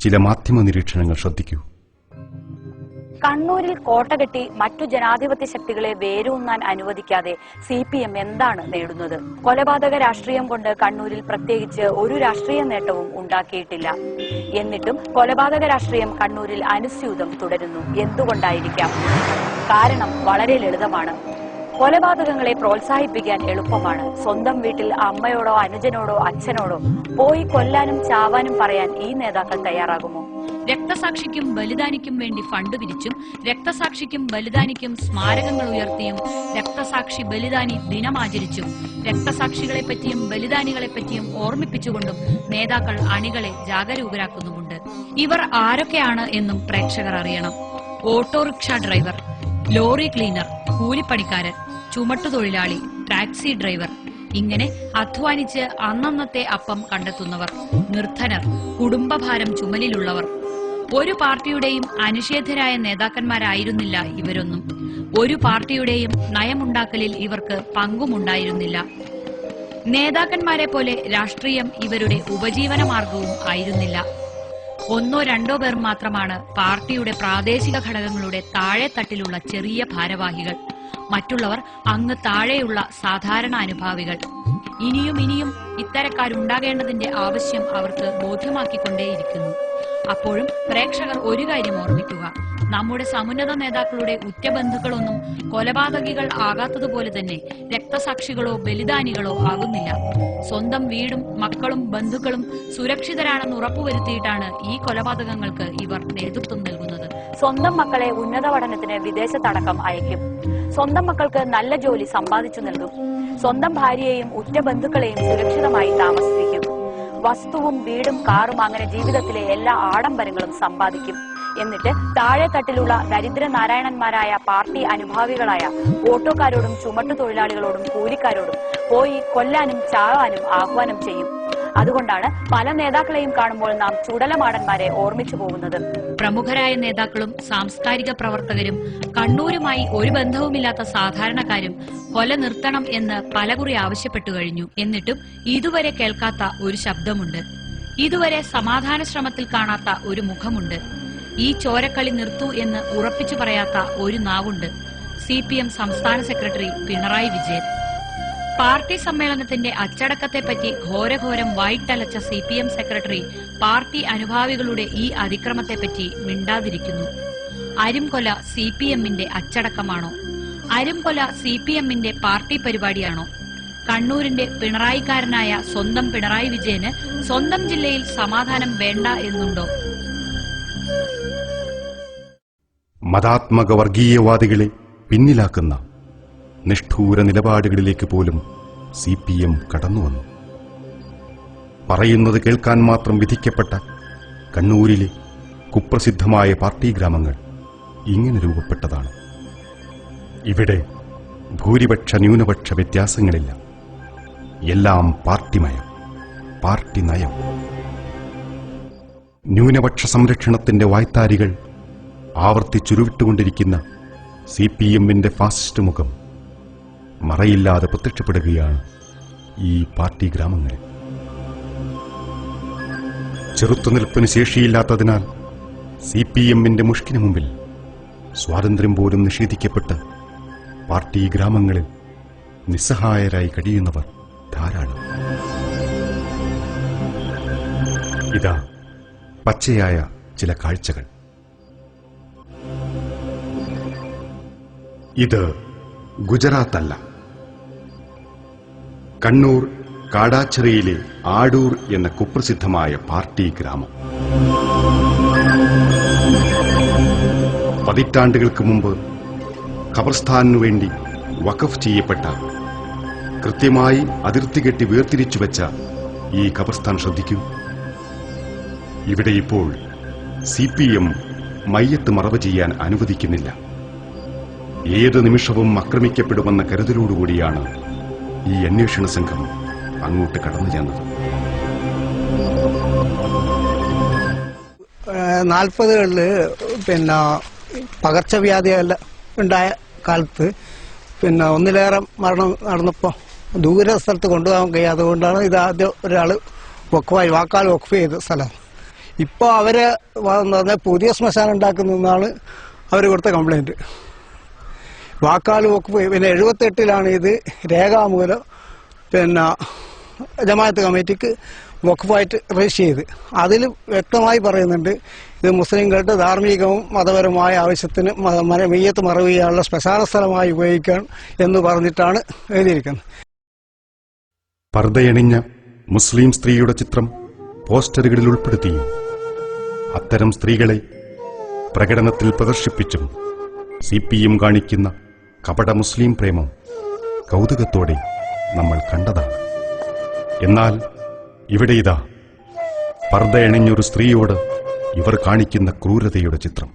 ചില മാധ്യമ നിരീക്ഷണങ്ങൾ ശ്രദ്ധിക്കൂ. കണ്ണൂരിൽ കോട്ടകെട്ടി മറ്റു ജനാധിപത്യ ശക്തികളെ വേരൂന്നാൻ അനുവദിക്കാതെ CPM എന്താണ് നേടുന്നത്? കൊലപാതക രാഷ്ട്രീയം കൊണ്ട് കണ്ണൂരിൽ പ്രത്യേകിച്ച് ഒരു രാഷ്ട്രീയ നേട്ടവും ഉണ്ടാക്കിയിട്ടില്ല. എന്നിട്ടും കൊലപാതക രാഷ്ട്രീയം കണ്ണൂരിൽ അനുസ്യൂതം തുടരുന്നു. എന്തുകൊണ്ടായിരിക്കാം? കാരണം വളരെ ലളിതമാണ്. കൊലപാതകങ്ങളെ പ്രോത്സാഹിപ്പിക്കാൻ എളുപ്പമാണ്. സ്വന്തം വീട്ടിൽ അമ്മയോടോ അനുജനോടോ അച്ഛനോടോ പോയി കൊല്ലാനും ചാവാനും പറയാൻ ഈ നേതാക്കൾ തയ്യാറാകുമോ? രക്തസാക്ഷിക്കും ബലിദാനിക്കും വേണ്ടി ഫണ്ട് പിരിച്ചും രക്തസാക്ഷിക്കും ബലിദാനിക്കും സ്മാരകങ്ങൾ ഉയർത്തിയും രക്തസാക്ഷി ബലിദാനി ദിനമാചരിച്ചും രക്തസാക്ഷികളെപ്പറ്റിയും ബലിദാനികളെപ്പറ്റിയും ഓർമ്മിപ്പിച്ചുകൊണ്ടും നേതാക്കൾ അണികളെ ജാഗരൂകരാക്കുന്നുമുണ്ട്. ഇവർ ആരൊക്കെയാണ് എന്നും പ്രേക്ഷകർ അറിയണം. ഓട്ടോറിക്ഷ ഡ്രൈവർ, ലോറി ക്ലീനർ, കൂലിപ്പണിക്കാരൻ, ചുമട്ടുതൊഴിലാളി, ടാക്സി ഡ്രൈവർ, ഇങ്ങനെ അധ്വാനിച്ച് അന്നന്നത്തെ അപ്പം കണ്ടെത്തുന്നവർ, നിർധനർ, കുടുംബഭാരം ചുമലിലുള്ളവർ. ഒരു പാർട്ടിയുടെയും അനിഷേധ്യരായ നേതാക്കന്മാരായിരുന്നില്ല ഇവരൊന്നും. ഒരു പാർട്ടിയുടെയും നയമുണ്ടാക്കലിൽ ഇവർക്ക് പങ്കുമുണ്ടായിരുന്നില്ല. നേതാക്കന്മാരെ പോലെ രാഷ്ട്രീയം ഇവരുടെ ഉപജീവന മാർഗവും ആയിരുന്നില്ല. ഒന്നോ രണ്ടോ പേർ മാത്രമാണ് പാർട്ടിയുടെ പ്രാദേശിക ഘടകങ്ങളുടെ താഴെത്തട്ടിലുള്ള ചെറിയ ഭാരവാഹികൾ. മറ്റുള്ളവർ അങ്ങ് താഴെയുള്ള സാധാരണ അനുഭാവികൾ. ഇനിയും ഇത്തരക്കാരുണ്ടാകേണ്ടതിന്റെ ആവശ്യം അവർക്ക് ബോധ്യമാക്കിക്കൊണ്ടേയിരിക്കുന്നു. അപ്പോഴും പ്രേക്ഷകർ ഒരു കാര്യം ഓർമ്മിക്കുക: നമ്മുടെ സമുന്നത നേതാക്കളുടെ ഉറ്റബന്ധുക്കളൊന്നും കൊലപാതകികൾ ആകാത്തതുപോലെ തന്നെ രക്തസാക്ഷികളോ ബലിദാനികളോ ആകുന്നില്ല. സ്വന്തം വീടും മക്കളും ബന്ധുക്കളും സുരക്ഷിതരാണെന്ന് ഉറപ്പുവരുത്തിയിട്ടാണ് ഈ കൊലപാതകങ്ങൾക്ക് ഇവർ നേതൃത്വം നൽകുന്നത്. സ്വന്തം മക്കളെ ഉന്നത പഠനത്തിന് വിദേശത്തടക്കം അയക്കും. സ്വന്തം മക്കൾക്ക് നല്ല ജോലി സമ്പാദിച്ചു നൽകും. സ്വന്തം ഭാര്യയെയും ഉറ്റ ബന്ധുക്കളെയും സുരക്ഷിതമായി താമസിപ്പിക്കും. വസ്തുവും വീടും കാറും അങ്ങനെ ജീവിതത്തിലെ എല്ലാ ആഡംബരങ്ങളും സമ്പാദിക്കും. എന്നിട്ട് താഴെത്തട്ടിലുള്ള ദരിദ്രനാരായണന്മാരായ പാർട്ടി അനുഭാവികളായ ഓട്ടോക്കാരോടും ചുമട്ടുതൊഴിലാളികളോടും കൂലിക്കാരോടും പോയി കൊല്ലാനും ചാവാനും ആഹ്വാനം ചെയ്യും. അതുകൊണ്ടാണ് പല നേതാക്കളെയും കാണുമ്പോൾ നാം ചുടലമാടന്മാരെ ഓർമ്മിച്ചു പോകുന്നത്. പ്രമുഖരായ നേതാക്കളും സാംസ്കാരിക പ്രവർത്തകരും കണ്ണൂരുമായി ഒരു ബന്ധവുമില്ലാത്ത സാധാരണക്കാരും കൊല നിർത്തണം എന്ന് പലകുറി ആവശ്യപ്പെട്ടു കഴിഞ്ഞു. എന്നിട്ടും ഇതുവരെ കേൾക്കാത്ത ഒരു ശബ്ദമുണ്ട്. ഇതുവരെ സമാധാന ശ്രമത്തിൽ കാണാത്ത ഒരു മുഖമുണ്ട്. ഈ ചോരക്കളി നിർത്തൂ എന്ന് ഉറപ്പിച്ചു പറയാത്ത ഒരു നാവുണ്ട്. CPM സംസ്ഥാന സെക്രട്ടറി പിണറായി വിജയൻ. പാർട്ടി സമ്മേളനത്തിന്റെ അച്ചടക്കത്തെപ്പറ്റി ഘോരഘോരം വായിട്ടലച്ച CPM സെക്രട്ടറി പാർട്ടി അനുഭാവികളുടെ ഈ അതിക്രമത്തെപ്പറ്റി മിണ്ടാതിരിക്കുന്നു. അരുംകൊല CPMന്റെ അച്ചടക്കമാണോ? അരുംകൊല CPMന്റെ പാർട്ടി പരിപാടിയാണോ? കണ്ണൂരിന്റെ പിണറായിക്കാരനായ സ്വന്തം പിണറായി വിജയന് സ്വന്തം ജില്ലയിൽ സമാധാനം വേണ്ട എന്നുണ്ടോ? മതാത്മക വർഗീയവാദികളെ പിന്നിലാക്കുന്ന നിഷ്ഠൂര നിലപാടുകളിലേക്ക് പോലും CPM കടന്നുവന്നു. പറയുന്നത് കേൾക്കാൻ മാത്രം വിധിക്കപ്പെട്ട കണ്ണൂരിലെ കുപ്രസിദ്ധമായ പാർട്ടി ഗ്രാമങ്ങൾ ഇങ്ങനെ രൂപപ്പെട്ടതാണ്. ഇവിടെ ഭൂരിപക്ഷ ന്യൂനപക്ഷ വ്യത്യാസങ്ങളില്ല. എല്ലാം പാർട്ടിമയം, പാർട്ടി നയം. ന്യൂനപക്ഷ സംരക്ഷണത്തിന്റെ വായ്ത്താരികൾ ആവർത്തിച്ചുരുവിട്ടുകൊണ്ടിരിക്കുന്ന CPMന്റെ ഫാസിസ്റ്റ് മുഖം മറയില്ലാതെ പ്രത്യക്ഷപ്പെടുകയാണ് ഈ പാർട്ടി ഗ്രാമങ്ങളിൽ. ചെറുത്തുനിൽപ്പിന് ശേഷിയില്ലാത്തതിനാൽ CPMന്റെ മുഷ്കിന് മുമ്പിൽ സ്വാതന്ത്ര്യം പോലും നിഷേധിക്കപ്പെട്ട് പാർട്ടി ഗ്രാമങ്ങളിൽ നിസ്സഹായരായി കഴിയുന്നവർ ധാരാളം. ഇതാ പച്ചയായ ചില കാഴ്ചകൾ. ഇത് ഗുജറാത്തല്ല. കണ്ണൂർ കാടാച്ചിറയിലെ ആടൂർ എന്ന കുപ്രസിദ്ധമായ പാർട്ടി ഗ്രാമം. പതിറ്റാണ്ടുകൾക്ക് മുമ്പ് ഖബർസ്ഥാനു വേണ്ടി വഖഫ് ചെയ്യപ്പെട്ട, കൃത്യമായി അതിർത്തി കെട്ടി വേർതിരിച്ചു വെച്ച ഈ ഖബർസ്ഥാൻ ശ്രദ്ധിക്കൂ. ഇവിടെ ഇപ്പോൾ CPM മയ്യത്ത് മറവ് ചെയ്യാൻ അനുവദിക്കുന്നില്ല. ഏത് നിമിഷവും ആക്രമിക്കപ്പെടുമെന്ന കരുതലോടുകൂടിയാണ് ഈ അന്വേഷണ സംഘം അങ്ങോട്ട് കടന്നു ചെന്നത്. 40കളിൽ പകർച്ചവ്യാധിയെല്ലാം ഉണ്ടായ കാലത്ത് ഒന്നിലേറെ മരണം നടന്നപ്പോൾ ദൂര സ്ഥലത്ത് കൊണ്ടുപോകാൻ കഴിയാതെ അതുകൊണ്ടാണ് ഇത് ആദ്യം ഒരാൾ വാക്കാൽ വഖഫ് ചെയ്ത സ്ഥലം. ഇപ്പോൾ അവരെ പുതിയ ശ്മശാനം ഉണ്ടാക്കുന്നതെന്നാണ് അവർ കൊടുത്ത കംപ്ലൈൻറ്റ്. വാക്കാൽ വഖഫ് പിന്നെ 78 ഇത് രേഖാമൂലം പിന്നെ ജമാഅത്ത് കമ്മിറ്റിക്ക് വഖഫായിട്ട് രജിസ്റ്റർ ചെയ്ത്. അതിൽ വ്യക്തമായി പറയുന്നുണ്ട് ഇത് മുസ്ലിങ്ങളുടെ ധാർമ്മികവും മതപരമായ ആവശ്യത്തിന് മെയ്യത്ത് മറവ് ചെയ്യാനുള്ള ശ്മശാന സ്ഥലമായി ഉപയോഗിക്കാൻ എന്ന് പറഞ്ഞിട്ടാണ് എഴുതിയിരിക്കുന്നത്. പർദ്ദയണിഞ്ഞ മുസ്ലിം സ്ത്രീയുടെ ചിത്രം പോസ്റ്ററുകളിൽ ഉൾപ്പെടുത്തിയും അത്തരം സ്ത്രീകളെ പ്രകടനത്തിൽ പ്രദർശിപ്പിച്ചും CPM കാണിക്കുന്ന കപട മുസ്ലിം പ്രേമം കൗതുകത്തോടെ നമ്മൾ കണ്ടതാണ്. എന്നാൽ ഇവിടെ ഇതാ പർദ്ദയണിഞ്ഞൊരു സ്ത്രീയോട് ഇവർ കാണിക്കുന്ന ക്രൂരതയുടെ ചിത്രം.